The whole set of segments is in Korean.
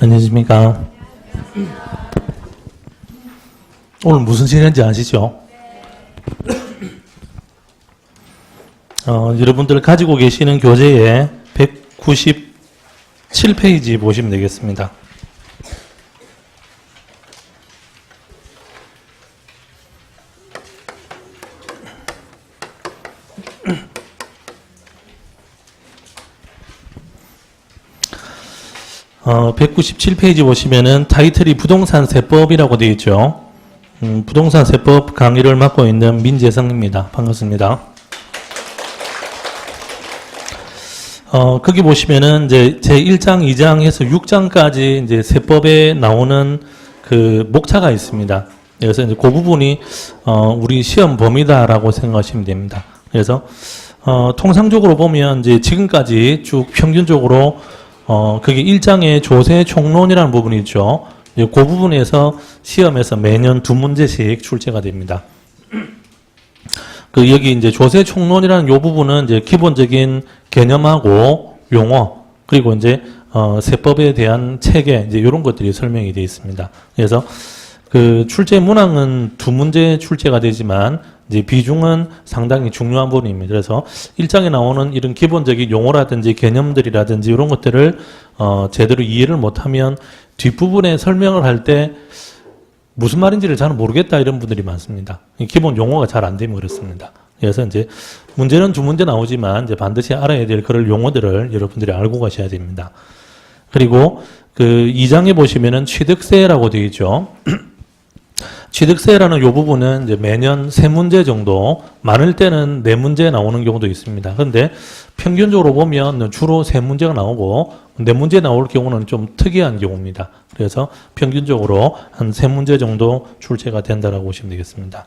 안녕하십니까. 오늘 무슨 시간인지 아시죠? 여러분들 가지고 계시는 교재에 197페이지 보시면 되겠습니다. 어, 197페이지 보시면은 타이틀이 부동산 세법이라고 되어 있죠. 부동산 세법 강의를 맡고 있는 민재성입니다. 반갑습니다. 거기 보시면은 이제 제 1장, 2장 해서 6장까지 이제 세법에 나오는 그 목차가 있습니다. 그래서 이제 그 부분이 우리 시험 범위다라고 생각하시면 됩니다. 그래서 통상적으로 보면 이제 지금까지 쭉 평균적으로 그게 1장의 조세 총론이라는 부분이 있죠. 그 부분에서 시험에서 매년 2문제씩 출제가 됩니다. 그 여기 이제 조세 총론이라는 요 부분은 이제 기본적인 개념하고 용어 그리고 이제 세법에 대한 체계 이제 이런 것들이 설명이 되어 있습니다. 그래서 그 출제 문항은 2문제 출제가 되지만 이제 비중은 상당히 중요한 부분입니다. 그래서 1장에 나오는 이런 기본적인 용어라든지 개념들이라든지 이런 것들을 제대로 이해를 못하면 뒷부분에 설명을 할 때 무슨 말인지를 잘 모르겠다 이런 분들이 많습니다. 기본 용어가 잘 안 되면 그렇습니다. 그래서 이제 문제는 2문제 나오지만 이제 반드시 알아야 될 그런 용어들을 여러분들이 알고 가셔야 됩니다. 그리고 그 2장에 보시면은 취득세라고 되어 있죠. 취득세라는 요 부분은 이제 매년 3문제 정도, 많을 때는 4문제 나오는 경우도 있습니다. 그런데 평균적으로 보면 주로 3문제가 나오고 4문제 나올 경우는 좀 특이한 경우입니다. 그래서 평균적으로 한 3문제 정도 출제가 된다라고 보시면 되겠습니다.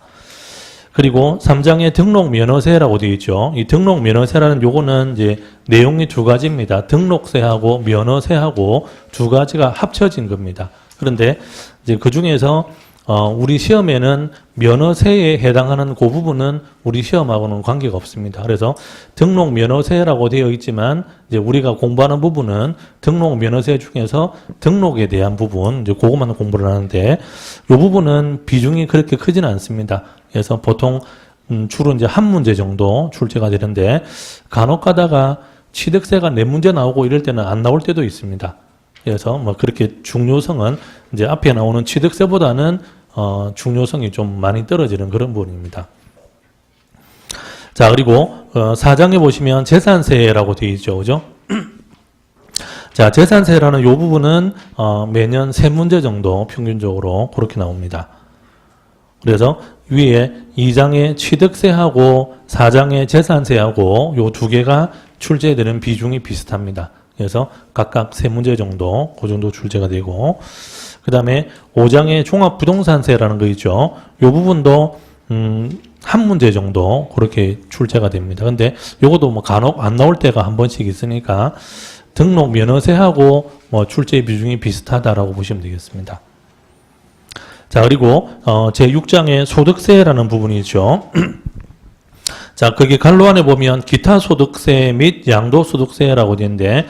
그리고 3장에 등록 면허세라고 되어 있죠. 이 등록 면허세라는 요거는 이제 내용이 2가지입니다. 등록세하고 면허세하고 2가지가 합쳐진 겁니다. 그런데 이제 그 중에서 우리 시험에는 면허세에 해당하는 그 부분은 우리 시험하고는 관계가 없습니다. 그래서 등록 면허세라고 되어 있지만 이제 우리가 공부하는 부분은 등록 면허세 중에서 등록에 대한 부분 이제 그것만 공부를 하는데 이 부분은 비중이 그렇게 크지는 않습니다. 그래서 보통 주로 이제 한 문제 정도 출제가 되는데 간혹 가다가 취득세가 4문제 나오고 이럴 때는 안 나올 때도 있습니다. 그래서 뭐 그렇게 중요성은 이제 앞에 나오는 취득세보다는 중요성이 좀 많이 떨어지는 그런 부분입니다. 자, 그리고 4장에 보시면 재산세라고 되어 있죠. 그죠? 자, 재산세라는 요 부분은 매년 3문제 정도 평균적으로 그렇게 나옵니다. 그래서 위에 2장의 취득세하고 4장의 재산세하고 요 2개가 출제되는 비중이 비슷합니다. 그래서 각각 3문제 정도, 그 정도 출제가 되고, 그 다음에 5장의 종합부동산세라는 거 있죠. 이 부분도, 한 문제 정도, 그렇게 출제가 됩니다. 근데 요것도 뭐 간혹 안 나올 때가 한 번씩 있으니까 등록 면허세하고 뭐 출제 비중이 비슷하다라고 보시면 되겠습니다. 자, 그리고, 제6장의 소득세라는 부분이 있죠. 자, 거기 갈로 안에 보면 기타 소득세 및 양도소득세라고 되는데,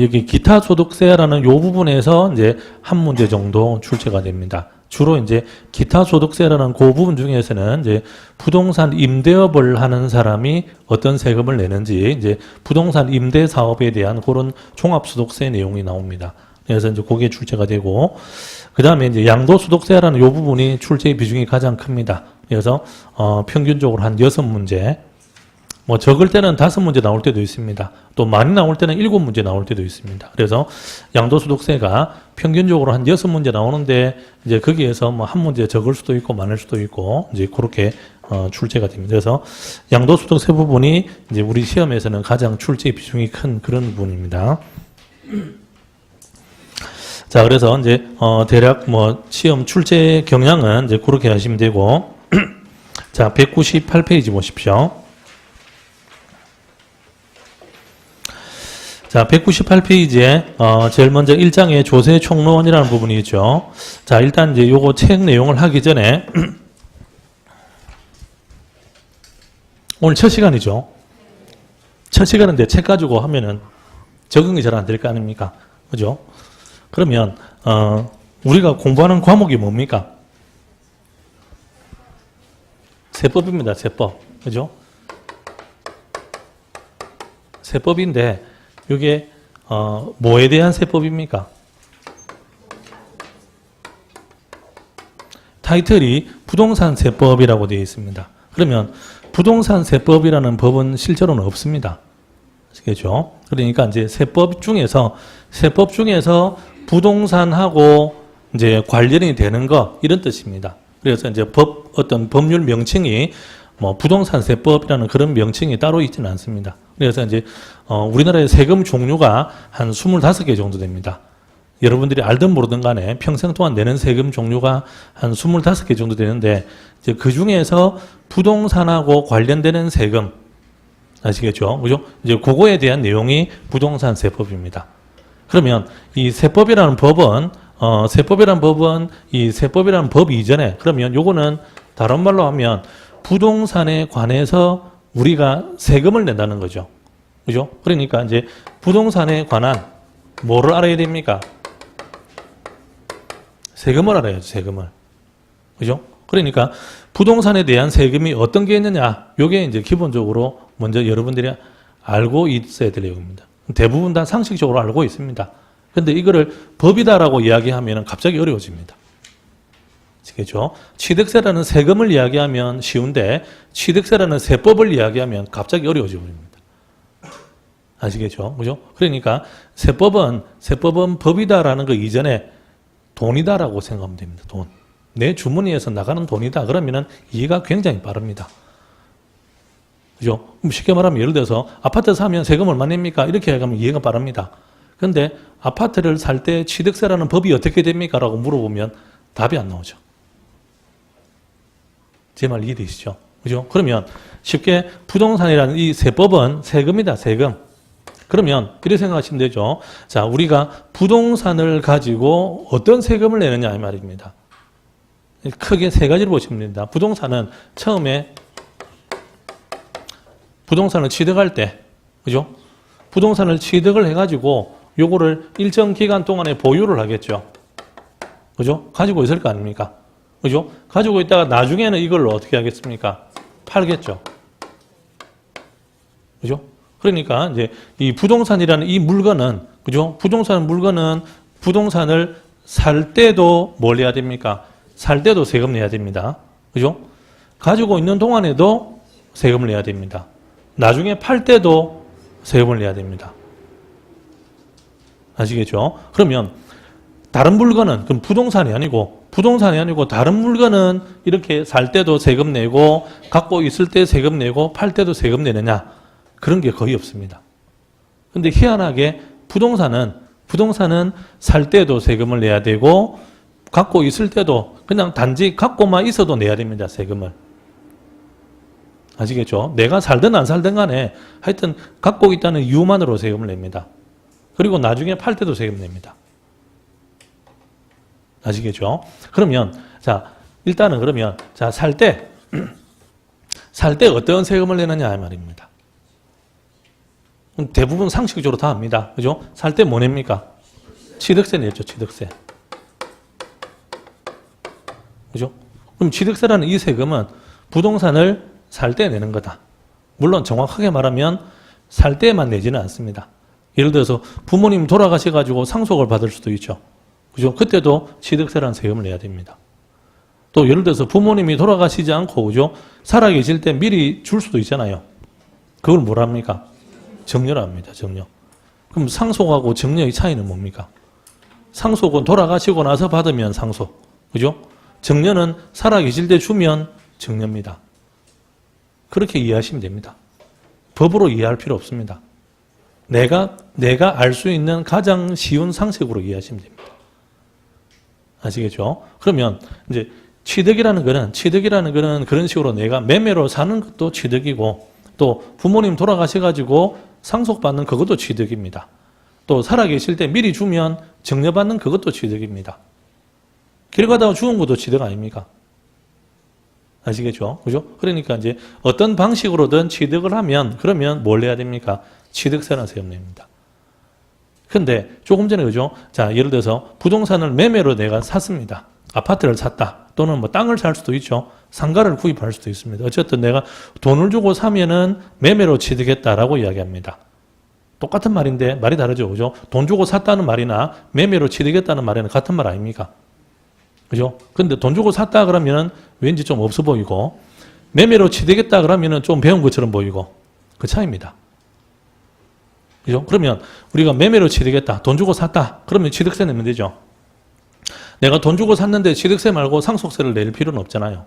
여기 기타 소득세라는 요 부분에서 이제 한 문제 정도 출제가 됩니다. 주로 이제 기타 소득세라는 그 부분 중에서는 이제 부동산 임대업을 하는 사람이 어떤 세금을 내는지 이제 부동산 임대 사업에 대한 그런 종합소득세 내용이 나옵니다. 그래서 이제 그게 출제가 되고, 그 다음에 이제 양도소득세라는 요 부분이 출제 비중이 가장 큽니다. 그래서 평균적으로 한 6문제, 뭐 적을 때는 5문제 나올 때도 있습니다. 또 많이 나올 때는 7문제 나올 때도 있습니다. 그래서 양도소득세가 평균적으로 한 6문제 나오는데 이제 거기에서 뭐 한 문제 적을 수도 있고 많을 수도 있고 이제 그렇게 출제가 됩니다. 그래서 양도소득세 부분이 이제 우리 시험에서는 가장 출제 비중이 큰 그런 부분입니다. 자, 그래서 이제 대략 뭐 시험 출제 경향은 이제 그렇게 하시면 되고, 자, 198페이지 보십시오. 자, 198페이지에 제일 먼저 1장의 조세 총론이라는 부분이 있죠. 자, 일단 이제 요거 책 내용을 하기 전에 오늘 첫 시간이죠. 첫 시간인데 책 가지고 하면은 적응이 잘 안 될 거 아닙니까? 그죠? 그러면 우리가 공부하는 과목이 뭡니까? 세법입니다. 세법. 그죠? 세법인데 이게 뭐에 대한 세법입니까? 타이틀이 부동산 세법이라고 되어 있습니다. 그러면 부동산 세법이라는 법은 실제로는 없습니다. 아시겠죠? 그러니까 이제 세법 중에서 부동산하고 이제 관련이 되는 거 이런 뜻입니다. 그래서 이제 어떤 법률 명칭이 뭐 부동산 세법이라는 그런 명칭이 따로 있지는 않습니다. 그래서 이제 우리나라의 세금 종류가 한 25개 정도 됩니다. 여러분들이 알든 모르든 간에 평생 동안 내는 세금 종류가 한 25개 정도 되는데 이제 그 중에서 부동산하고 관련되는 세금 아시겠죠? 그죠? 이제 그거에 대한 내용이 부동산 세법입니다. 그러면 이 세법이라는 법은 이 세법이라는 법 이전에 그러면 요거는 다른 말로 하면 부동산에 관해서 우리가 세금을 낸다는 거죠. 그죠? 그러니까 이제 부동산에 관한 뭐를 알아야 됩니까? 세금을 알아야죠, 세금을. 그죠? 그러니까 부동산에 대한 세금이 어떤 게 있느냐, 요게 이제 기본적으로 먼저 여러분들이 알고 있어야 될 내용입니다. 대부분 다 상식적으로 알고 있습니다. 근데 이거를 법이다라고 이야기하면 갑자기 어려워집니다. 아시겠죠? 취득세라는 세금을 이야기하면 쉬운데 취득세라는 세법을 이야기하면 갑자기 어려워져 버립니다. 아시겠죠? 그죠? 그러니까 세법은 법이다라는 거 이전에 돈이다라고 생각하면 됩니다. 돈. 내 주머니에서 나가는 돈이다. 그러면은 이해가 굉장히 빠릅니다. 그죠? 쉽게 말하면 예를 들어서 아파트 사면 세금 얼마 냅니까? 이렇게 하면 이해가 빠릅니다. 근데 아파트를 살 때 취득세라는 법이 어떻게 됩니까? 라고 물어보면 답이 안 나오죠. 제 말 이해되시죠? 그죠? 그러면 쉽게 부동산이라는 이 세법은 세금이다, 세금. 그러면 이렇게 생각하시면 되죠. 자, 우리가 부동산을 가지고 어떤 세금을 내느냐 이 말입니다. 크게 세 가지를 보시면 됩니다. 부동산은 처음에 부동산을 취득할 때, 그죠? 부동산을 취득을 해가지고 요거를 일정 기간 동안에 보유를 하겠죠. 그죠? 가지고 있을 거 아닙니까? 그죠? 가지고 있다가 나중에는 이걸로 어떻게 하겠습니까? 팔겠죠. 그죠? 그러니까 이제 이 부동산이라는 이 물건은, 그죠? 부동산을 살 때도 뭘 내야 됩니까? 살 때도 세금 내야 됩니다. 그죠? 가지고 있는 동안에도 세금을 내야 됩니다. 나중에 팔 때도 세금을 내야 됩니다. 아시겠죠? 그러면 다른 물건은 그럼 부동산이 아니고 다른 물건은 이렇게 살 때도 세금 내고 갖고 있을 때 세금 내고 팔 때도 세금 내느냐? 그런 게 거의 없습니다. 근데 희한하게 부동산은 살 때도 세금을 내야 되고 갖고 있을 때도 그냥 단지 갖고만 있어도 내야 됩니다. 세금을. 아시겠죠? 내가 살든 안 살든 간에 하여튼 갖고 있다는 이유만으로 세금을 냅니다. 그리고 나중에 팔 때도 세금 냅니다. 아시겠죠? 그러면 일단은 살 때 어떤 세금을 내느냐 이 말입니다. 대부분 상식적으로 다 압니다. 그죠? 살 때 뭐 냅니까? 취득세 내죠, 취득세. 그죠? 그럼 취득세라는 이 세금은 부동산을 살 때 내는 거다. 물론 정확하게 말하면 살 때만 내지는 않습니다. 예를 들어서 부모님 돌아가셔가지고 상속을 받을 수도 있죠. 그죠? 그때도 취득세라는 세금을 내야 됩니다. 또 예를 들어서 부모님이 돌아가시지 않고, 그죠? 살아계실 때 미리 줄 수도 있잖아요. 그걸 뭐라 합니까? 정려라 합니다. 정려. 그럼 상속하고 정려의 차이는 뭡니까? 상속은 돌아가시고 나서 받으면 상속. 그죠? 정려는 살아계실 때 주면 정려입니다. 그렇게 이해하시면 됩니다. 법으로 이해할 필요 없습니다. 내가 알 수 있는 가장 쉬운 상식으로 이해하시면 됩니다. 아시겠죠? 그러면 이제 취득이라는 거는 그런 식으로 내가 매매로 사는 것도 취득이고 또 부모님 돌아가셔가지고 상속받는 그것도 취득입니다. 또 살아계실 때 미리 주면 정려받는 그것도 취득입니다. 길 가다가 죽은 것도 취득 아닙니까? 아시겠죠? 그죠? 그러니까 이제 어떤 방식으로든 취득을 하면 그러면 뭘 내야 됩니까? 취득세나 세금 냅니다. 근데 조금 전에 그죠? 자, 예를 들어서 부동산을 매매로 내가 샀습니다. 아파트를 샀다. 또는 뭐 땅을 살 수도 있죠. 상가를 구입할 수도 있습니다. 어쨌든 내가 돈을 주고 사면은 매매로 취득했다라고 이야기합니다. 똑같은 말인데 말이 다르죠. 그죠? 돈 주고 샀다는 말이나 매매로 취득했다는 말에는 같은 말 아닙니까? 그죠? 근데 돈 주고 샀다 그러면은 왠지 좀 없어 보이고 매매로 취득했다 그러면은 좀 배운 것처럼 보이고 그 차이입니다. 그죠? 그러면 우리가 매매로 취득했다. 돈 주고 샀다. 그러면 취득세 내면 되죠. 내가 돈 주고 샀는데 취득세 말고 상속세를 낼 필요는 없잖아요.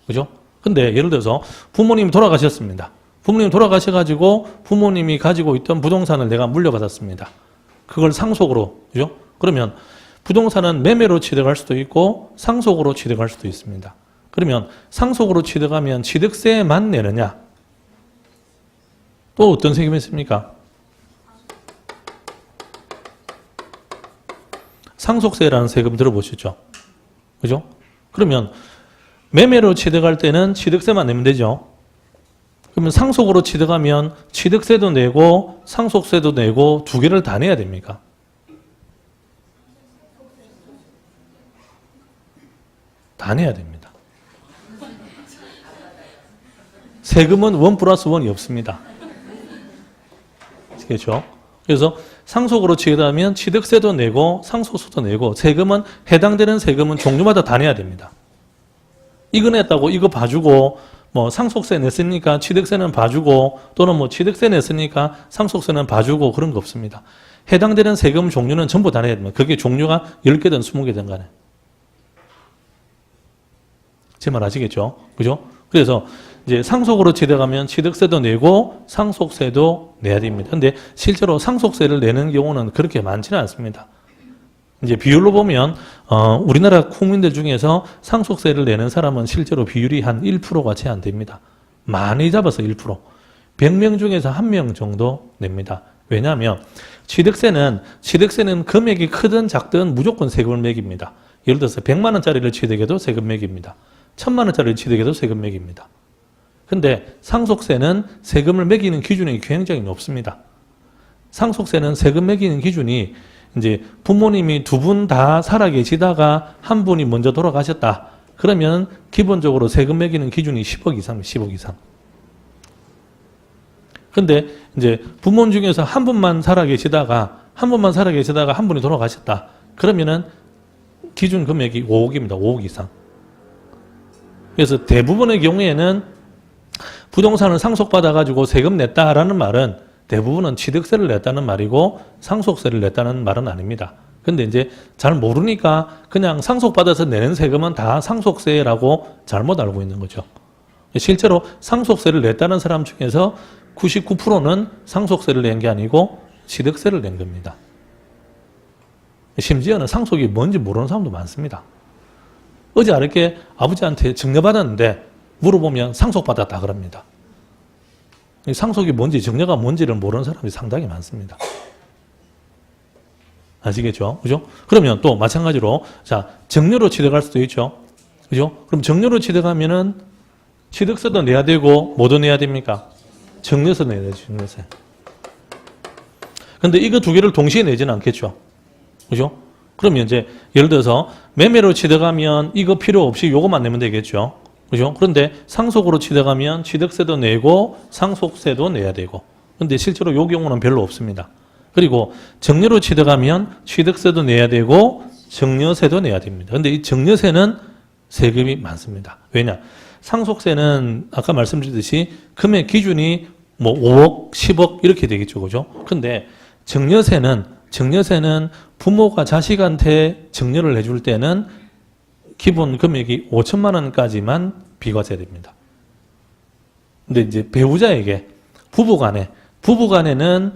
그죠? 근데 예를 들어서 부모님이 돌아가셨습니다. 부모님이 돌아가셔가지고 부모님이 가지고 있던 부동산을 내가 물려받았습니다. 그걸 상속으로, 그죠? 그러면 부동산은 매매로 취득할 수도 있고 상속으로 취득할 수도 있습니다. 그러면 상속으로 취득하면 취득세만 내느냐? 또 어떤 세금이 있습니까? 상속세라는 세금 들어보셨죠? 그죠? 그러면 매매로 취득할 때는 취득세만 내면 되죠. 그러면 상속으로 취득하면 취득세도 내고 상속세도 내고 두 개를 다 내야 됩니까? 다 내야 됩니다. 세금은 1+1이 없습니다. 그렇죠? 그래서 상속으로 취득하면 취득세도 내고 상속세도 내고 세금은 해당되는 세금은 종류마다 다 내야 됩니다. 이거 냈다고 이거 봐주고 뭐 상속세 냈으니까 취득세는 봐주고 또는 뭐 취득세 냈으니까 상속세는 봐주고 그런 거 없습니다. 해당되는 세금 종류는 전부 다 내야 됩니다. 그게 종류가 10개든 20개든 간에. 제 말 아시겠죠? 그죠? 그래서 이제 상속으로 취득하면 취득세도 내고 상속세도 내야 됩니다. 근데 실제로 상속세를 내는 경우는 그렇게 많지는 않습니다. 이제 비율로 보면 우리나라 국민들 중에서 상속세를 내는 사람은 실제로 비율이 한 1%가 채 안 됩니다. 많이 잡아서 1%. 100명 중에서 1명 정도 냅니다. 왜냐하면 취득세는 금액이 크든 작든 무조건 세금을 매깁니다. 예를 들어서 100만 원짜리를 취득해도 세금 매깁니다. 1000만 원짜리를 취득해도 세금 매깁니다. 근데 상속세는 세금을 매기는 기준이 굉장히 높습니다. 상속세는 세금 매기는 기준이 이제 부모님이 두 분 다 살아계시다가 한 분이 먼저 돌아가셨다. 그러면 기본적으로 세금 매기는 기준이 10억 이상입니다. 10억 이상. 근데 이제 부모 중에서 한 분만 살아계시다가 한 분이 돌아가셨다. 그러면은 기준 금액이 5억입니다. 5억 이상. 그래서 대부분의 경우에는 부동산을 상속받아가지고 세금 냈다라는 말은 대부분은 취득세를 냈다는 말이고 상속세를 냈다는 말은 아닙니다. 근데 이제 잘 모르니까 그냥 상속받아서 내는 세금은 다 상속세라고 잘못 알고 있는 거죠. 실제로 상속세를 냈다는 사람 중에서 99%는 상속세를 낸 게 아니고 취득세를 낸 겁니다. 심지어는 상속이 뭔지 모르는 사람도 많습니다. 어제 어렵게 아버지한테 증여받았는데 물어보면 상속받았다 그럽니다. 상속이 뭔지 증여가 뭔지를 모르는 사람이 상당히 많습니다. 아시겠죠? 그죠? 그러면 또 마찬가지로 자 증여로 취득할 수도 있죠. 그죠? 그럼 증여로 취득하면은 취득세도 내야 되고 뭐도 내야 됩니까? 증여세 내야 되죠. 증여세. 근데 이거 두 개를 동시에 내지는 않겠죠. 그죠? 그러면 이제 예를 들어서 매매로 취득하면 이거 필요 없이 요것만 내면 되겠죠. 그죠? 그런데 상속으로 취득하면 취득세도 내고 상속세도 내야 되고. 근데 실제로 요 경우는 별로 없습니다. 그리고 증여로 취득하면 취득세도 내야 되고 증여세도 내야 됩니다. 근데 이 증여세는 세금이 많습니다. 왜냐? 상속세는 아까 말씀드렸듯이 금액 기준이 뭐 5억, 10억 이렇게 되겠죠. 그죠? 근데 증여세는 부모가 자식한테 증여를 해줄 때는 기본 금액이 5천만 원까지만 비과세 됩니다. 근데 이제 배우자에게 부부간에는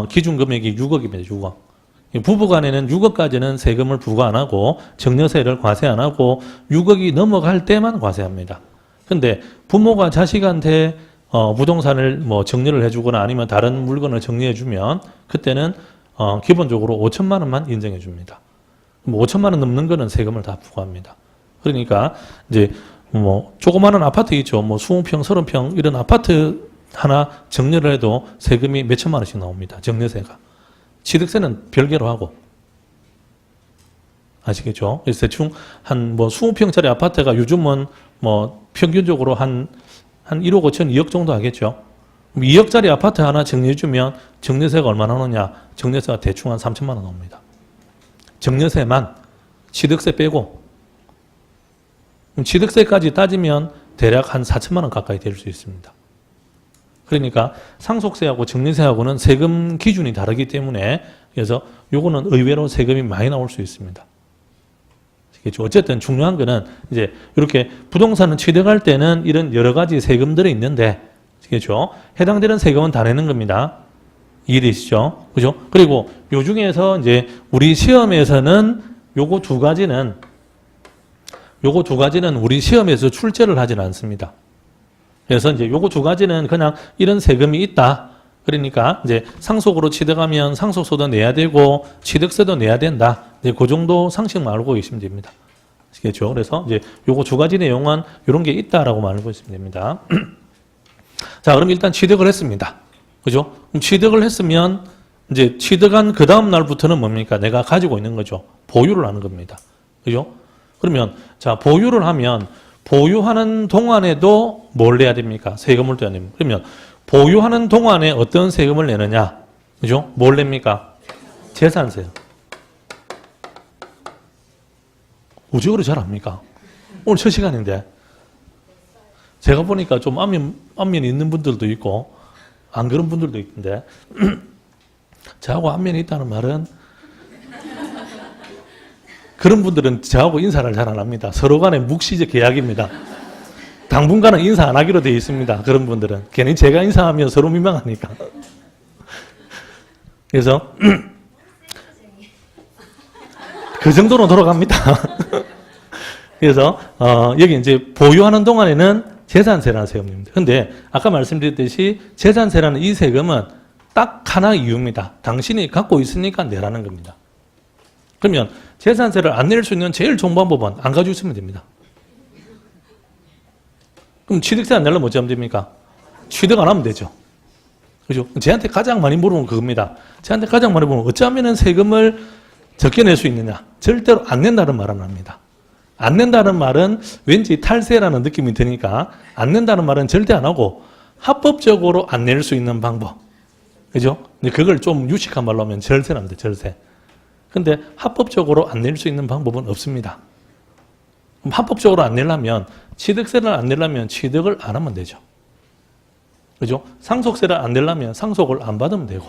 기준 금액이 6억입니다. 6억. 부부간에는 6억까지는 세금을 부과 안 하고 증여세를 과세 안 하고 6억이 넘어갈 때만 과세합니다. 근데 부모가 자식한테 부동산을 뭐 증여를 해주거나 아니면 다른 물건을 증여해주면 그때는 기본적으로 5천만 원만 인정해 줍니다. 5천만 원 넘는 거는 세금을 다 부과합니다. 그러니까 이제 뭐 조그마한 아파트 있죠. 뭐 20평, 30평 이런 아파트 하나 증여를 해도 세금이 몇 천만 원씩 나옵니다. 증여세가. 취득세는 별개로 하고. 아시겠죠? 그래서 대충 한 뭐 20평짜리 아파트가 요즘은 뭐 평균적으로 한 1억 5천, 2억 정도 하겠죠. 2억짜리 아파트 하나 정리해주면 정리세가 얼마나 나오느냐? 정리세가 대충 한 3천만 원 나옵니다. 정리세만 취득세 빼고 취득세까지 따지면 대략 한 4천만 원 가까이 될 수 있습니다. 그러니까 상속세하고 정리세하고는 세금 기준이 다르기 때문에 그래서 요거는 의외로 세금이 많이 나올 수 있습니다. 어쨌든 중요한 거는 이제 이렇게 부동산을 취득할 때는 이런 여러 가지 세금들이 있는데, 그렇죠? 해당되는 세금은 다 내는 겁니다. 이해되시죠? 그죠? 그리고 요 중에서 이제 우리 시험에서는 요거 두 가지는 우리 시험에서 출제를 하지는 않습니다. 그래서 이제 요거 두 가지는 그냥 이런 세금이 있다. 그러니까 이제 상속으로 취득하면 상속세도 내야 되고 취득세도 내야 된다. 이제 그 정도 상식만 알고 계시면 됩니다. 아시겠죠? 그래서 이제 요거 두 가지 내용은 이런 게 있다라고 알고 있으면 됩니다. 자, 그럼 일단 취득을 했습니다. 그죠? 그럼 취득을 했으면 이제 취득한 그 다음 날부터는 뭡니까? 내가 가지고 있는 거죠. 보유를 하는 겁니다. 그죠? 그러면 자, 보유를 하면 보유하는 동안에도 뭘 내야 됩니까? 세금을 내야 됩니다. 그러면 보유하는 동안에 어떤 세금을 내느냐? 그죠? 뭘 냅니까? 재산세. 우적으로 잘 압니까? 오늘 첫 시간인데. 제가 보니까 좀 안면이 있는 분들도 있고, 안 그런 분들도 있던데. 저하고 안면이 있다는 말은, 그런 분들은 저하고 인사를 잘 안 합니다. 서로 간에 묵시적 계약입니다. 당분간은 인사 안 하기로 되어 있습니다. 그런 분들은. 괜히 제가 인사하면 서로 민망하니까. 그래서 그 정도로 돌아갑니다. 그래서 여기 이제 보유하는 동안에는 재산세라는 세금입니다. 근데 아까 말씀드렸듯이 재산세라는 이 세금은 딱 하나 이유입니다. 당신이 갖고 있으니까 내라는 겁니다. 그러면 재산세를 안 낼 수 있는 제일 좋은 방법은 안 가지고 있으면 됩니다. 그럼 취득세 안 내려면 어찌 하면 됩니까? 취득 안 하면 되죠. 그죠? 쟤한테 가장 많이 물어보는 그겁니다. 쟤한테 가장 많이 물어보는 어쩌면 세금을 적게 낼 수 있느냐? 절대로 안 낸다는 말은 합니다. 안 낸다는 말은 왠지 탈세라는 느낌이 드니까 안 낸다는 말은 절대 안 하고 합법적으로 안 낼 수 있는 방법. 그죠? 근데 그걸 좀 유식한 말로 하면 절세랍니다. 절세. 근데 합법적으로 안 낼 수 있는 방법은 없습니다. 그럼 합법적으로 안 내려면 취득세를 안 내려면 취득을 안 하면 되죠. 그죠? 상속세를 안 내려면 상속을 안 받으면 되고,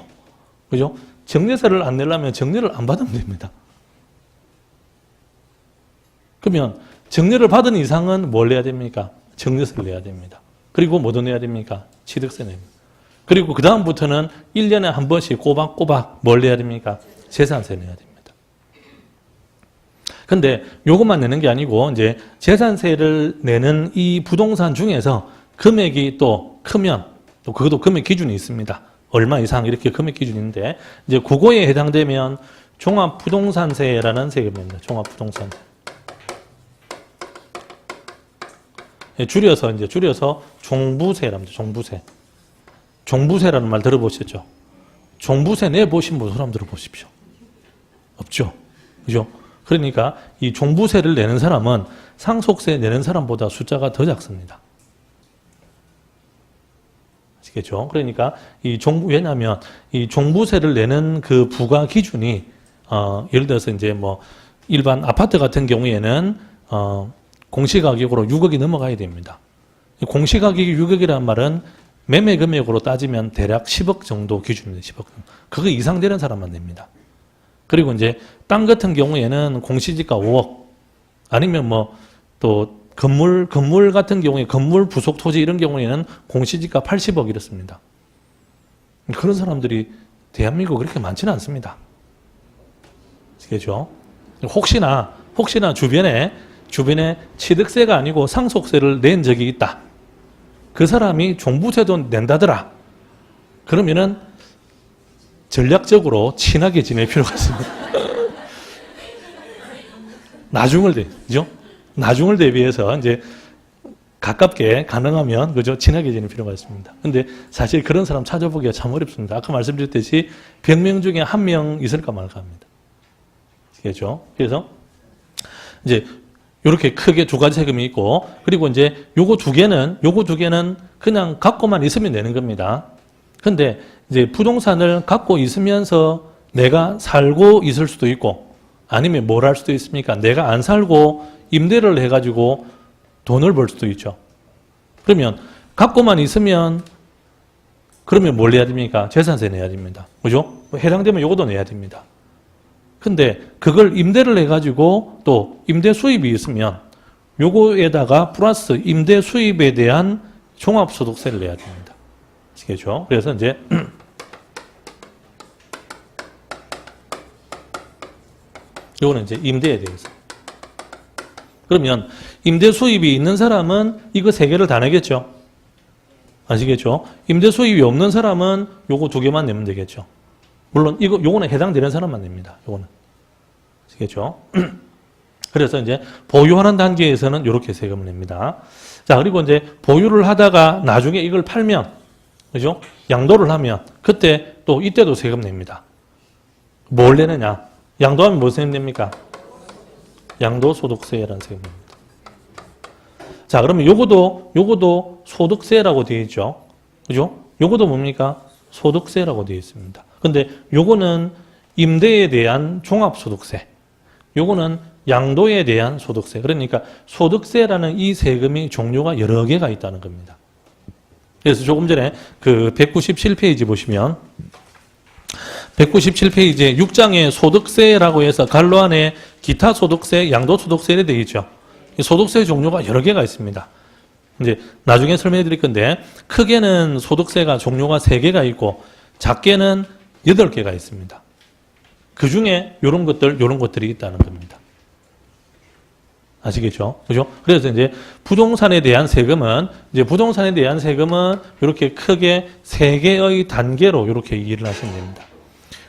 그죠? 정리세를 안 내려면 정리를 안 받으면 됩니다. 그러면 정리를 받은 이상은 뭘 내야 됩니까? 정리세를 내야 됩니다. 그리고 뭐도 내야 됩니까? 취득세 냅니다. 그리고 그 다음부터는 1년에 한 번씩 꼬박꼬박 뭘 내야 됩니까? 재산세 내야 됩니다. 근데 요것만 내는 게 아니고 이제 재산세를 내는 이 부동산 중에서 금액이 또 크면 또 그것도 금액 기준이 있습니다. 얼마 이상 이렇게 금액 기준이 있는데 이제 그거에 해당되면 종합부동산세라는 세금입니다. 종합부동산세. 줄여서 종부세랍니다. 종부세. 종부세라는 말 들어보셨죠? 종부세 내보신 분 사람 들어보십시오. 없죠? 그죠? 그러니까 이 종부세를 내는 사람은 상속세 내는 사람보다 숫자가 더 작습니다. 아시겠죠? 그러니까 왜냐하면 이 종부세를 내는 그 부과 기준이 예를 들어서 이제 뭐 일반 아파트 같은 경우에는 공시가격으로 6억이 넘어가야 됩니다. 공시가격이 6억이라는 말은 매매 금액으로 따지면 대략 10억 정도 기준입니다. 10억. 그거 이상 되는 사람만 냅니다. 그리고 이제 땅 같은 경우에는 공시지가 5억 아니면 뭐 또 건물 같은 경우에 건물 부속 토지 이런 경우에는 공시지가 80억 이렇습니다. 그런 사람들이 대한민국에 그렇게 많지는 않습니다. 아시겠죠? 혹시나 주변에 취득세가 아니고 상속세를 낸 적이 있다. 그 사람이 종부세도 낸다더라. 그러면은 전략적으로 친하게 지낼 필요가 있습니다. 나중을 대비해서 이제 가깝게 가능하면 그죠? 친하게 지낼 필요가 있습니다. 근데 사실 그런 사람 찾아보기가 참 어렵습니다. 아까 말씀드렸듯이 100명 중에 1명 있을까 말까 합니다. 그렇죠? 그래서 이제 이렇게 크게 두 가지 세금이 있고, 그리고 이제 요거 두 개는 그냥 갖고만 있으면 되는 겁니다. 근데 이제 부동산을 갖고 있으면서 내가 살고 있을 수도 있고, 아니면 뭘 할 수도 있습니까? 내가 안 살고 임대를 해가지고 돈을 벌 수도 있죠. 그러면 갖고만 있으면 그러면 뭘 내야 됩니까? 재산세 내야 됩니다. 그죠? 해당되면 요것도 내야 됩니다. 근데 그걸 임대를 해가지고 또 임대 수입이 있으면 요거에다가 플러스 임대 수입에 대한 종합소득세를 내야 됩니다. 아시겠죠? 그래서 이제 요거는 이제 임대에 대해서. 그러면 임대 수입이 있는 사람은 이거 세 개를 다 내겠죠? 아시겠죠? 임대 수입이 없는 사람은 요거 두 개만 내면 되겠죠? 물론 요거는 해당되는 사람만 냅니다. 요거는. 아시겠죠? 그래서 이제 보유하는 단계에서는 이렇게 세금을 냅니다. 자, 그리고 이제 보유를 하다가 나중에 이걸 팔면, 그죠? 양도를 하면 그때 또 이때도 세금 냅니다. 뭘 내느냐? 양도하면 무슨 세금 냅니까? 양도소득세라는 세금 냅니다. 자, 그러면 요거도 소득세라고 되어 있죠. 그죠? 요거도 뭡니까? 소득세라고 되어 있습니다. 근데 요거는 임대에 대한 종합소득세. 요거는 양도에 대한 소득세. 그러니까 소득세라는 이 세금이 종류가 여러 개가 있다는 겁니다. 그래서 조금 전에 그 197페이지 보시면 197페이지에 6장에 소득세라고 해서 갈로 안에 기타 소득세, 양도소득세에 되어 있죠. 소득세 종류가 여러 개가 있습니다. 이제 나중에 설명해 드릴 건데 크게는 소득세가 종류가 3개가 있고 작게는 8개가 있습니다. 그 중에 요런 것들이 있다는 겁니다. 아시겠죠? 그죠? 그래서 이제 부동산에 대한 세금은 이렇게 크게 3개의 단계로 이렇게 이해를 하시면 됩니다.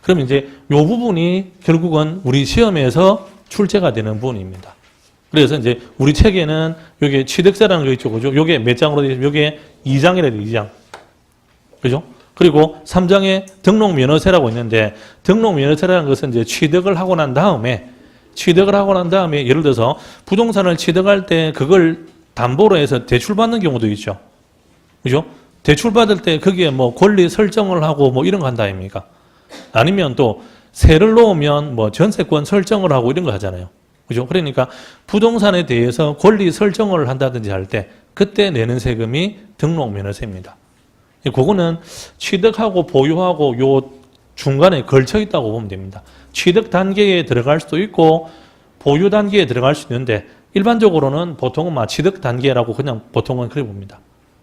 그럼 이제 요 부분이 결국은 우리 시험에서 출제가 되는 부분입니다. 그래서 이제 우리 책에는 요게 취득세라는 거 있죠. 그죠? 요게 몇 장으로 되어 있어요? 요게 2장이라 돼요. 2장. 그죠? 그리고 3장에 등록면허세라고 있는데 등록면허세라는 것은 이제 취득을 하고 난 다음에 예를 들어서 부동산을 취득할 때 그걸 담보로 해서 대출받는 경우도 있죠. 그죠? 대출받을 때 거기에 뭐 권리 설정을 하고 뭐 이런 거 한다 아닙니까? 아니면 또 세를 놓으면 뭐 전세권 설정을 하고 이런 거 하잖아요. 그죠? 그러니까 부동산에 대해서 권리 설정을 한다든지 할 때 그때 내는 세금이 등록면허세입니다. 그거는 취득하고 보유하고 요 중간에 걸쳐 있다고 보면 됩니다. 취득 단계에 들어갈 수도 있고 보유 단계에 들어갈 수 있는데 일반적으로는 보통은 취득 단계라고 그냥 보통은 그래 봅니다.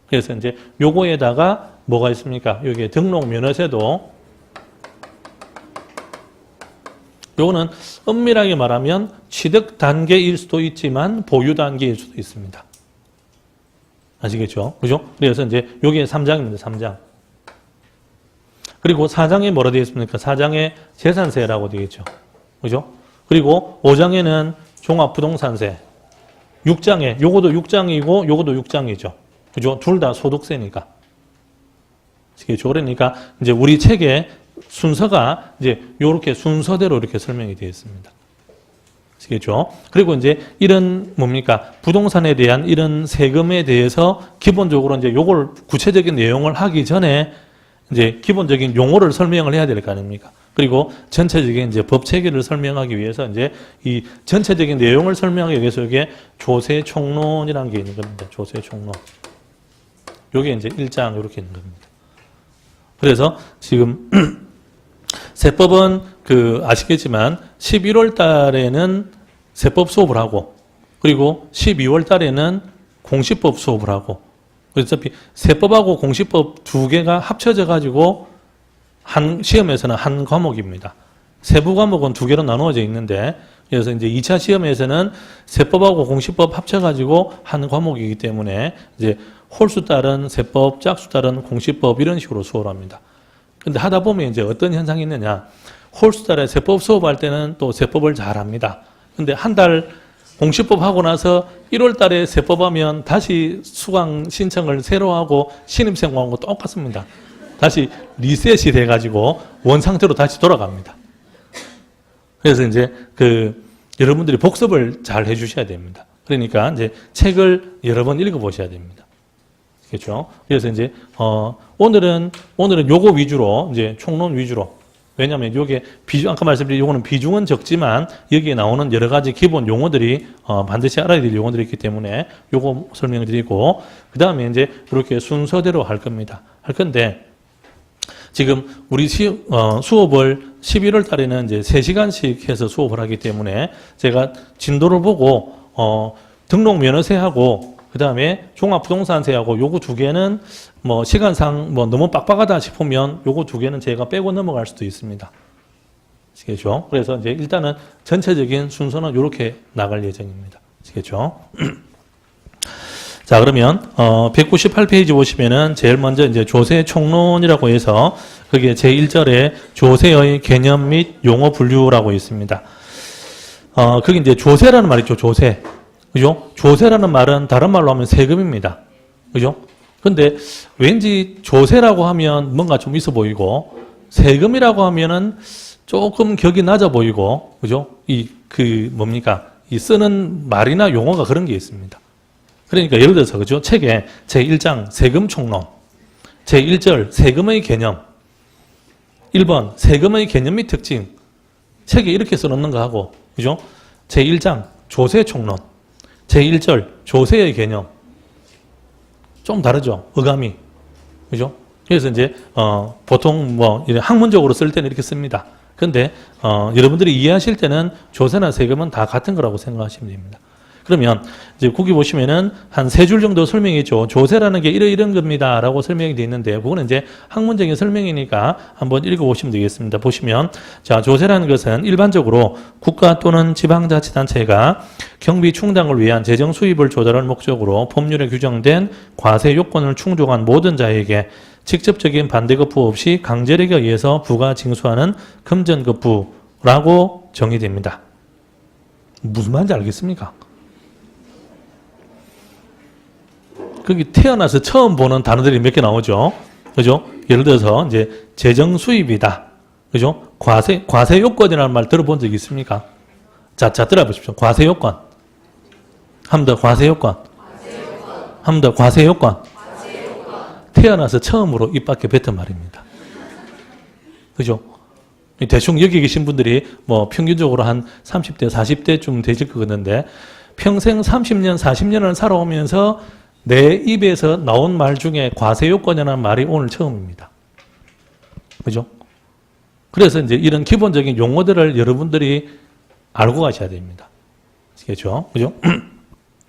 그래서 이제 요거에다가 뭐가 있습니까? 여기에 등록면허세도 요거는 엄밀하게 말하면 취득 단계일 수도 있지만 보유 단계일 수도 있습니다. 아시겠죠? 그죠? 그래서 이제 요게 3장입니다. 3장. 그리고 4장에 뭐라 되어 있습니까? 4장에 재산세라고 되어 있죠. 그죠? 그리고 5장에는 종합부동산세. 6장에 요것도 6장이고 요것도 6장이죠. 그죠? 둘 다 소득세니까. 아시겠죠? 그러니까 이제 우리 책에 순서가 이제 요렇게 순서대로 이렇게 설명이 되어 있습니다. 아시겠죠? 그리고 이제 이런 뭡니까? 부동산에 대한 이런 세금에 대해서 기본적으로 이제 요걸 구체적인 내용을 하기 전에 이제 기본적인 용어를 설명을 해야 될 거 아닙니까? 그리고 전체적인 이제 법 체계를 설명하기 위해서 이제 이 전체적인 내용을 설명하기 위해서 이게 조세 총론이라는 게 있는 겁니다. 조세 총론. 요게 이제 1장 이렇게 있는 겁니다. 그래서 지금 세법은 아시겠지만 11월 달에는 세법 수업을 하고 그리고 12월 달에는 공시법 수업을 하고 어차피 세법하고 공시법 두 개가 합쳐져 가지고 한 시험에서는 한 과목입니다. 세부 과목은 두 개로 나누어져 있는데 그래서 이제 2차 시험에서는 세법하고 공시법 합쳐 가지고 한 과목이기 때문에 이제 홀수 따른 세법, 짝수 따른 공시법 이런 식으로 수업을 합니다. 근데 하다 보면 이제 어떤 현상이 있느냐? 홀수 따른 세법 수업할 때는 또 세법을 잘 합니다. 근데 한 달 공시법 하고 나서 1월 달에 세법하면 다시 수강 신청을 새로 하고 신입생하고 똑같습니다. 다시 리셋이 돼가지고 원상태로 다시 돌아갑니다. 그래서 이제 여러분들이 복습을 잘 해주셔야 됩니다. 그러니까 이제 책을 여러 번 읽어보셔야 됩니다. 그렇죠? 그래서 이제 오늘은 요거 위주로 이제 총론 위주로. 왜냐하면 요게 아까 말씀드린 요거는 비중은 적지만 여기에 나오는 여러 가지 기본 용어들이 반드시 알아야 될 용어들이 있기 때문에 요거 설명을 드리고 그 다음에 이제 이렇게 순서대로 할 겁니다. 할 건데 지금 우리 수업을 11월 달에는 이제 3시간씩 해서 수업을 하기 때문에 제가 진도를 보고 등록 면허세하고 그 다음에 종합부동산세하고 요거 두 개는 뭐 시간상 뭐 너무 빡빡하다 싶으면 요거 두 개는 제가 빼고 넘어갈 수도 있습니다. 아시겠죠? 그래서 이제 일단은 전체적인 순서는 이렇게 나갈 예정입니다. 아시겠죠? 자, 그러면 198페이지 보시면은 제일 먼저 이제 조세 총론이라고 해서 그게 제1절에 조세의 개념 및 용어 분류라고 있습니다. 그게 이제 조세라는 말 있죠. 조세. 그죠? 조세라는 말은 다른 말로 하면 세금입니다. 그죠? 근데 왠지 조세라고 하면 뭔가 좀 있어 보이고 세금이라고 하면은 조금 격이 낮아 보이고 그죠? 이 쓰는 말이나 용어가 그런 게 있습니다. 그러니까 예를 들어서 그죠? 책에 제1장 세금 총론 제1절 세금의 개념 1번 세금의 개념 및 특징 책에 이렇게 써놓는 거 하고 그죠? 제1장 조세 총론 제1절 조세의 개념 좀 다르죠. 어감이. 그죠? 그래서 이제 보통 뭐 이런 학문적으로 쓸 때는 이렇게 씁니다. 근데 여러분들이 이해하실 때는 조세나 세금은 다 같은 거라고 생각하시면 됩니다. 그러면 이제 거기 보시면은 한 3줄 정도 설명이 있죠. 조세라는 게 이런 겁니다라고 설명이 되어 있는데 그거는 이제 학문적인 설명이니까 한번 읽어보시면 되겠습니다. 보시면 자, 조세라는 것은 일반적으로 국가 또는 지방자치단체가 경비 충당을 위한 재정 수입을 조달할 목적으로 법률에 규정된 과세 요건을 충족한 모든 자에게 직접적인 반대급부 없이 강제력에 의해서 부과 징수하는 금전급부라고 정의됩니다. 무슨 말인지 알겠습니까? 거기 태어나서 처음 보는 단어들이 몇 개 나오죠. 그죠? 예를 들어서 이제 재정 수입이다. 그죠? 과세 요건이라는 말 들어본 적 있습니까? 자, 들어보십시오. 과세 요건. 한 번 더 과세 요건. 한 번 더 과세 요건. 태어나서 처음으로 입 밖에 뱉은 말입니다. 그죠? 대충 여기 계신 분들이 뭐 평균적으로 한 30대, 40대쯤 되실 것 같은데 평생 30년, 40년을 살아오면서 내 입에서 나온 말 중에 과세요건이라는 말이 오늘 처음입니다. 그죠? 그래서 이제 이런 기본적인 용어들을 여러분들이 알고 가셔야 됩니다. 아시겠죠? 그죠?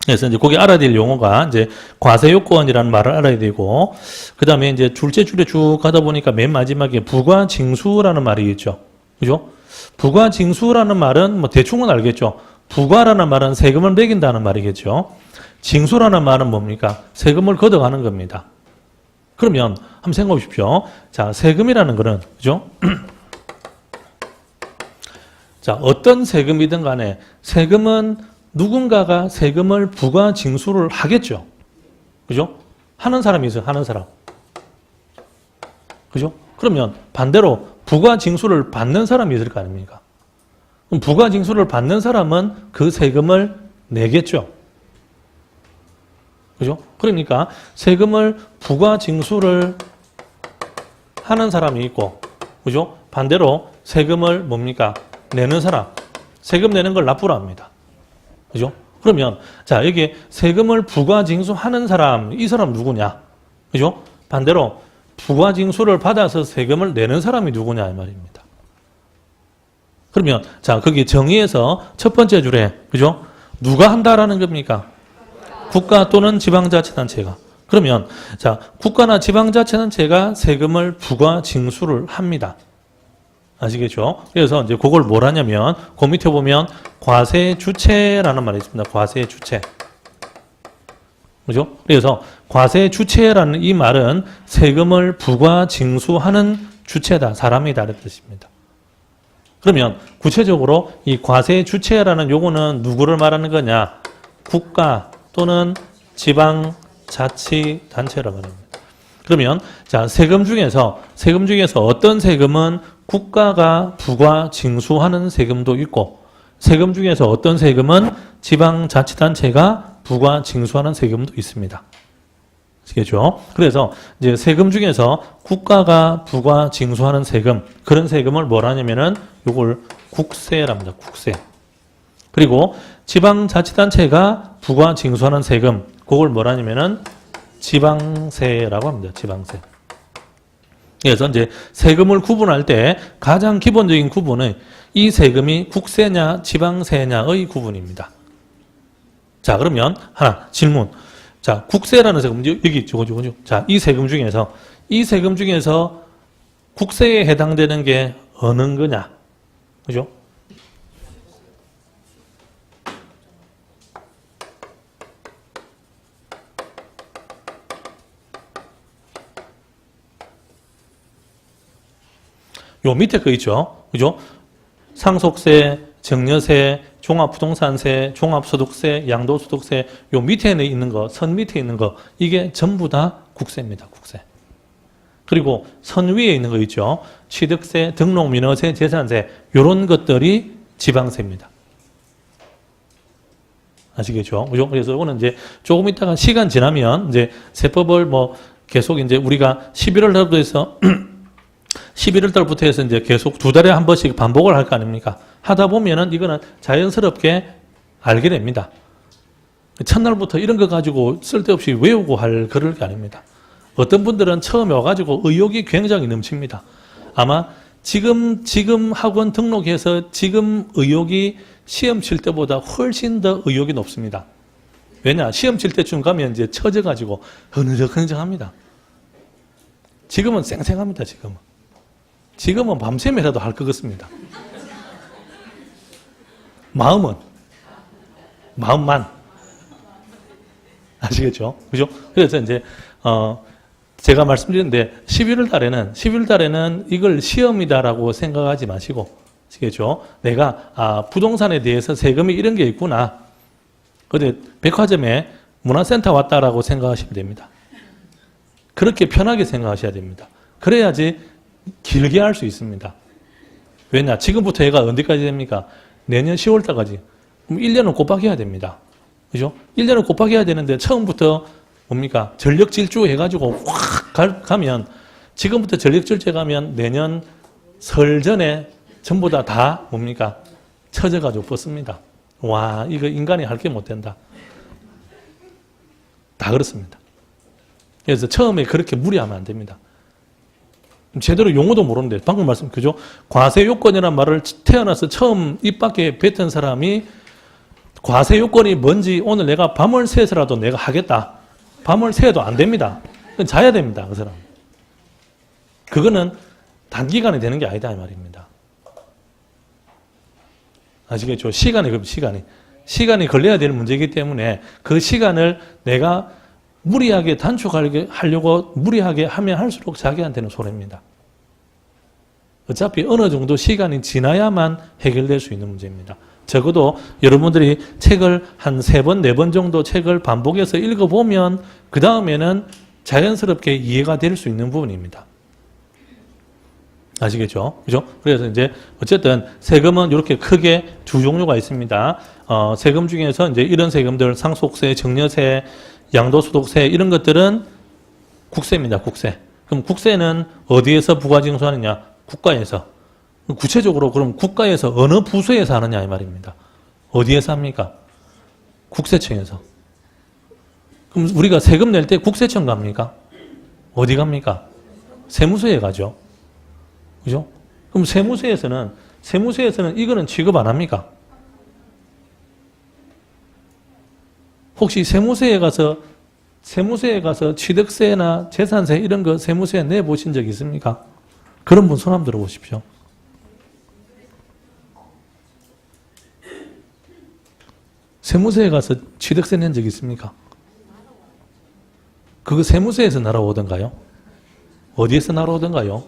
그래서 이제 거기 알아야 될 용어가 이제 과세요건이라는 말을 알아야 되고, 그 다음에 이제 둘째 줄에 쭉 가다 보니까 맨 마지막에 부과징수라는 말이 있죠. 그죠? 부과징수라는 말은 뭐 대충은 알겠죠. 부과라는 말은 세금을 매긴다는 말이겠죠. 징수라는 말은 뭡니까? 세금을 걷어가는 겁니다. 그러면 한번 생각해 보십시오. 자, 세금이라는 거는, 그죠? 자, 어떤 세금이든 간에 세금은 누군가가 세금을 부과 징수를 하겠죠. 그죠? 하는 사람이 있어요. 하는 사람. 그죠? 그러면 반대로 부과 징수를 받는 사람이 있을 거 아닙니까? 그럼 부과 징수를 받는 사람은 그 세금을 내겠죠. 그죠? 그러니까 세금을 부과 징수를 하는 사람이 있고, 그죠? 반대로 세금을 뭡니까? 내는 사람. 세금 내는 걸 납부라 합니다. 그죠? 그러면 자, 여기 세금을 부과 징수하는 사람, 이 사람 누구냐? 그죠? 반대로 부과 징수를 받아서 세금을 내는 사람이 누구냐 이 말입니다. 그러면 자, 거기 정의에서 첫 번째 줄에 그죠? 누가 한다라는 겁니까? 국가 또는 지방자치단체가. 그러면 자, 국가나 지방자치단체가 세금을 부과 징수를 합니다. 아시겠죠? 그래서 이제 그걸 뭘 하냐면 그 밑에 보면 과세 주체라는 말이 있습니다. 과세 주체. 그죠? 그래서 과세 주체라는 이 말은 세금을 부과 징수하는 주체다. 사람이다. 이런 뜻입니다. 그러면 구체적으로 이 과세 주체라는 요거는 누구를 말하는 거냐? 국가 또는 지방자치단체라고 합니다. 그러면 자, 세금 중에서 어떤 세금은 국가가 부과 징수하는 세금도 있고 세금 중에서 어떤 세금은 지방자치단체가 부과 징수하는 세금도 있습니다. 아시겠죠? 그래서 이제 세금 중에서 국가가 부과 징수하는 세금, 그런 세금을 뭐라 하냐면은 요걸 국세랍니다. 국세. 그리고 지방자치단체가 부과 징수하는 세금, 그걸 뭐라 하냐면은 지방세라고 합니다. 지방세. 그래서 이제 세금을 구분할 때 가장 기본적인 구분은 이 세금이 국세냐 지방세냐의 구분입니다. 자, 그러면 하나 질문. 자, 국세라는 세금 여기 있죠. 자, 이 세금 중에서 국세에 해당되는 게 어느 거냐? 그죠? 요 밑에 거 있죠. 그죠? 상속세, 증여세, 종합부동산세, 종합소득세, 양도소득세, 요 밑에 있는 거, 선 밑에 있는 거, 이게 전부 다 국세입니다. 국세. 그리고 선 위에 있는 거 있죠. 취득세, 등록민허세, 재산세, 요런 것들이 지방세입니다. 아시겠죠? 그죠? 그래서 이거는 이제 조금 있다가 시간 지나면 이제 세법을 뭐 계속 이제 우리가 11월 달부터 해서 11월 달부터 해서 이제 계속 두 달에 한 번씩 반복을 할 거 아닙니까? 하다 보면은 이거는 자연스럽게 알게 됩니다. 첫날부터 이런 거 가지고 쓸데없이 외우고 할 그럴 게 아닙니다. 어떤 분들은 처음에 와가지고 의욕이 굉장히 넘칩니다. 아마 지금 학원 등록해서 지금 의욕이 시험 칠 때보다 훨씬 더 의욕이 높습니다. 왜냐? 시험 칠 때쯤 가면 이제 처져가지고 흐느적흐느적합니다. 지금은 쌩쌩합니다. 지금은 밤샘이라도 할 것 같습니다. 마음만. 아시겠죠? 그죠? 그래서 이제, 제가 말씀드렸는데, 11월 달에는 이걸 시험이다라고 생각하지 마시고, 아시겠죠? 내가, 부동산에 대해서 세금이 이런 게 있구나. 근데 백화점에 문화센터 왔다라고 생각하시면 됩니다. 그렇게 편하게 생각하셔야 됩니다. 그래야지 길게 할 수 있습니다. 왜냐? 지금부터 얘가 언제까지 됩니까? 내년 10월 달까지. 그럼 1년은 곱하기해야 됩니다. 그죠? 1년을 곱하기해야 되는데 처음부터 뭡니까? 전력질주 해가지고 확 가면 지금부터 전력질주 해가면 내년 설 전에 전부 다 뭡니까? 처져가지고 벗습니다. 와, 이거 인간이 할 게 못 된다. 다 그렇습니다. 그래서 처음에 그렇게 무리하면 안 됩니다. 제대로 용어도 모르는데 방금 말씀 그죠? 과세 요건이라는 말을 태어나서 처음 입 밖에 뱉은 사람이 과세 요건이 뭔지 오늘 내가 밤을 새서라도 내가 하겠다. 밤을 새도 안 됩니다. 그건 자야 됩니다. 그 사람. 그거는 단기간에 되는 게 아니다 이 말입니다. 아시겠죠? 시간이 걸려야 되는 문제이기 때문에 그 시간을 내가 무리하게 단축하려고 무리하게 하면 할수록 자기한테는 손해입니다. 어차피 어느 정도 시간이 지나야만 해결될 수 있는 문제입니다. 적어도 여러분들이 책을 한 3번, 4번 정도 책을 반복해서 읽어보면 그 다음에는 자연스럽게 이해가 될 수 있는 부분입니다. 아시겠죠? 그죠? 그래서 이제 어쨌든 세금은 이렇게 크게 두 종류가 있습니다. 세금 중에서 이제 이런 세금들 상속세, 증여세, 양도소득세 이런 것들은 국세입니다. 국세. 그럼 국세는 어디에서 부과징수하느냐? 국가에서. 구체적으로 그럼 국가에서 어느 부서에서 하느냐 이 말입니다. 어디에서 합니까? 국세청에서. 그럼 우리가 세금 낼 때 국세청 갑니까? 어디 갑니까? 세무서에 가죠. 그죠? 그럼 세무서에서는 이거는 취급 안 합니까? 혹시 세무서에 가서 취득세나 재산세 이런 거 세무서에 내보신 적 있습니까? 그런 분 손 한번 들어보십시오. 세무서에 가서 취득세 낸 적 있습니까? 그거 세무서에서 날아오던가요? 어디에서 날아오던가요?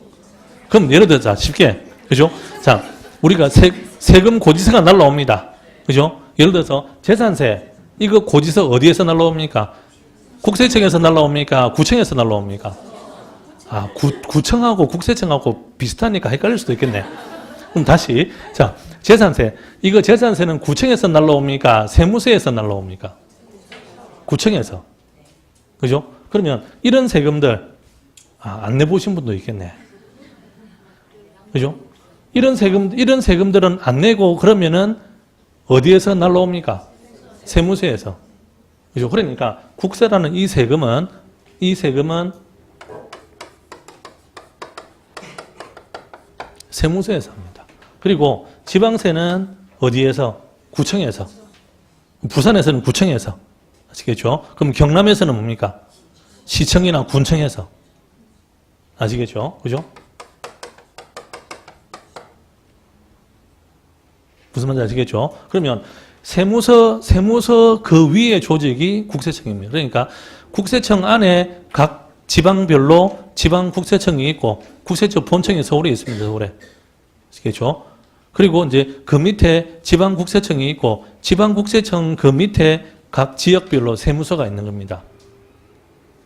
그럼 예를 들어, 자, 쉽게. 그죠? 자, 우리가 세금 고지서가 날라옵니다. 그죠? 예를 들어서 재산세, 이거 고지서 어디에서 날라옵니까? 국세청에서 날라옵니까? 구청에서 날라옵니까? 아, 구청하고 국세청하고 비슷하니까 헷갈릴 수도 있겠네. 그럼 다시, 자, 재산세. 이거 재산세는 구청에서 날라옵니까? 세무서에서 날라옵니까? 구청에서. 그죠? 그러면 이런 세금들, 안 내보신 분도 있겠네. 그죠? 이런 세금들은 안 내고 그러면은 어디에서 날라옵니까? 세무서에서. 그죠? 그러니까 국세라는 이 세금은 세무서에서 합니다. 그리고 지방세는 어디에서? 구청에서. 부산에서는 구청에서. 아시겠죠? 그럼 경남에서는 뭡니까? 시청이나 군청에서. 아시겠죠? 그죠? 무슨 말인지 아시겠죠? 그러면 세무서 그 위의 조직이 국세청입니다. 그러니까 국세청 안에 각 지방별로 지방국세청이 있고 국세청 본청이 서울에 있습니다. 서울에. 아시겠죠? 그리고 이제 그 밑에 지방국세청이 있고 지방국세청 그 밑에 각 지역별로 세무서가 있는 겁니다.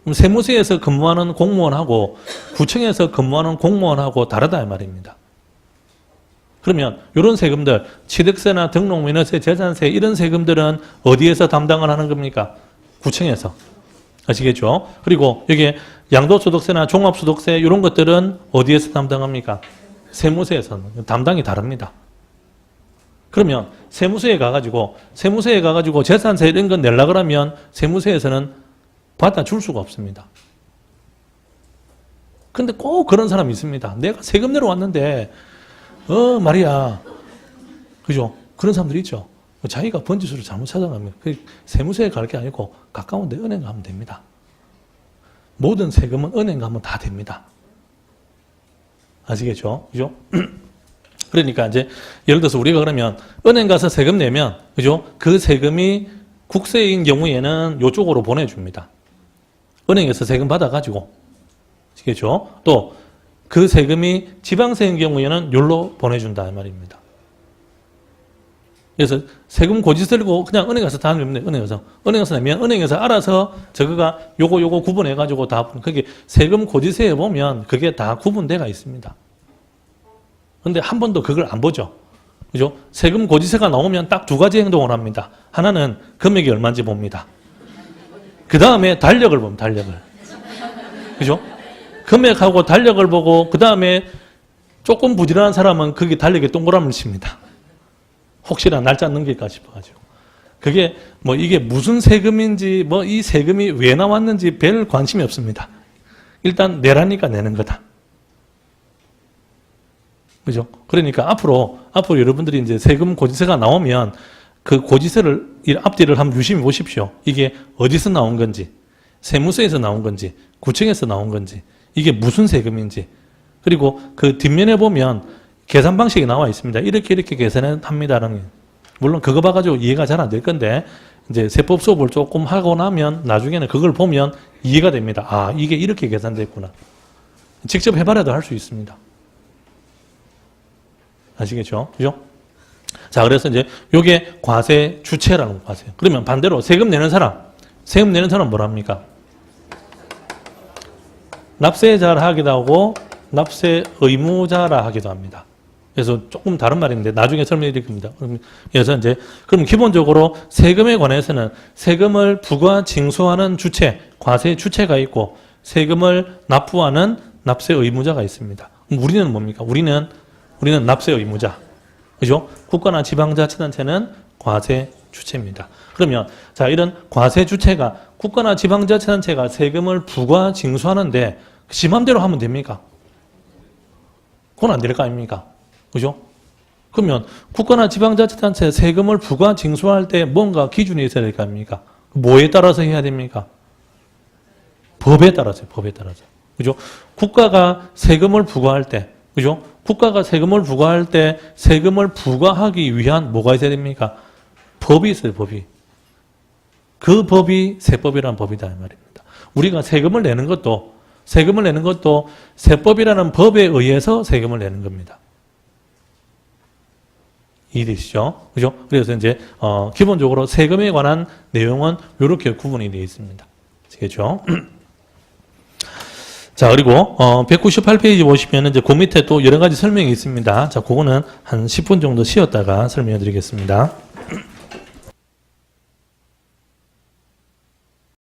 그럼 세무서에서 근무하는 공무원하고 구청에서 근무하는 공무원하고 다르다 이 말입니다. 그러면 이런 세금들, 취득세나 등록민허세, 재산세 이런 세금들은 어디에서 담당을 하는 겁니까? 구청에서. 아시겠죠? 그리고 여기 양도소득세나 종합소득세 이런 것들은 어디에서 담당합니까? 세무서에서. 담당이 다릅니다. 그러면 세무서에 가가지고 재산세 이런 건 내려고 그러면 세무서에서는 받아줄 수가 없습니다. 근데 꼭 그런 사람이 있습니다. 내가 세금 내러 왔는데 말이야. 그죠? 그런 사람들이 있죠. 자기가 번지수를 잘못 찾아가면 세무서에 갈 게 아니고 가까운 데 은행 가면 됩니다. 모든 세금은 은행 가면 다 됩니다. 아시겠죠? 그죠? 그러니까 이제 예를 들어서 우리가 그러면 은행 가서 세금 내면 그죠? 그 세금이 국세인 경우에는 이쪽으로 보내줍니다. 은행에서 세금 받아가지고. 아시겠죠? 또 그 세금이 지방세인 경우에는 여기로 보내준다 이 말입니다. 그래서 세금 고지 들고 그냥 은행 가서 다 내면 은행에서 내면 은행에서 알아서 저거가 요거 구분해가지고 다 그게 세금 고지서에 보면 그게 다 구분돼가 있습니다. 근데 한 번도 그걸 안 보죠. 그죠? 세금 고지서가 나오면 딱 두 가지 행동을 합니다. 하나는 금액이 얼마인지 봅니다. 그 다음에 달력을 봅니다. 달력을. 그죠? 금액하고 달력을 보고 그 다음에 조금 부지런한 사람은 거기 달력에 동그라미를 칩니다. 혹시나 날짜 넘길까 싶어가지고. 그게 뭐 이게 무슨 세금인지 뭐 이 세금이 왜 나왔는지 별 관심이 없습니다. 일단 내라니까 내는 거다. 그죠? 그러니까 앞으로 여러분들이 이제 세금 고지서가 나오면 그 고지서를 앞뒤를 한번 유심히 보십시오. 이게 어디서 나온 건지, 세무서에서 나온 건지, 구청에서 나온 건지, 이게 무슨 세금인지. 그리고 그 뒷면에 보면 계산 방식이 나와 있습니다. 이렇게 계산합니다라는. 물론 그거 봐가지고 이해가 잘 안 될 건데 이제 세법 수업을 조금 하고 나면 나중에는 그걸 보면 이해가 됩니다. 아, 이게 이렇게 계산됐구나. 직접 해봐라도 할 수 있습니다. 아시겠죠? 그죠? 자, 그래서 이제 요게 과세 주체라는 거 과세. 그러면 반대로 세금 내는 사람 뭐랍니까? 납세자라 하기도 하고 납세 의무자라 하기도 합니다. 그래서 조금 다른 말인데 나중에 설명해 드릴 겁니다. 그래서 이제 그럼 기본적으로 세금에 관해서는 세금을 부과 징수하는 주체, 과세 주체가 있고 세금을 납부하는 납세 의무자가 있습니다. 그럼 우리는 뭡니까? 우리는 납세 의무자. 그죠? 국가나 지방자치단체는 과세 주체입니다. 그러면 자, 이런 과세 주체가 국가나 지방자치단체가 세금을 부과 징수하는데 지 맘대로 하면 됩니까? 그건 안 될 거 아닙니까? 그죠? 그러면 국가나 지방자치단체 세금을 부과 징수할 때 뭔가 기준이 있어야 될 거 아닙니까? 뭐에 따라서 해야 됩니까? 법에 따라서요. 법에 따라서. 그죠? 국가가 세금을 부과할 때, 그죠? 국가가 세금을 부과할 때 세금을 부과하기 위한 뭐가 있어야 됩니까? 법이 있어요. 법이. 그 법이 세법이라는 법이다 이 말입니다. 우리가 세금을 내는 것도 세법이라는 법에 의해서 세금을 내는 겁니다. 이해되시죠? 그죠? 그래서 이제, 기본적으로 세금에 관한 내용은 이렇게 구분이 되어 있습니다. 아시겠죠? 자, 그리고, 198페이지 보시면 이제 그 밑에 또 여러 가지 설명이 있습니다. 자, 그거는 한 10분 정도 쉬었다가 설명해 드리겠습니다.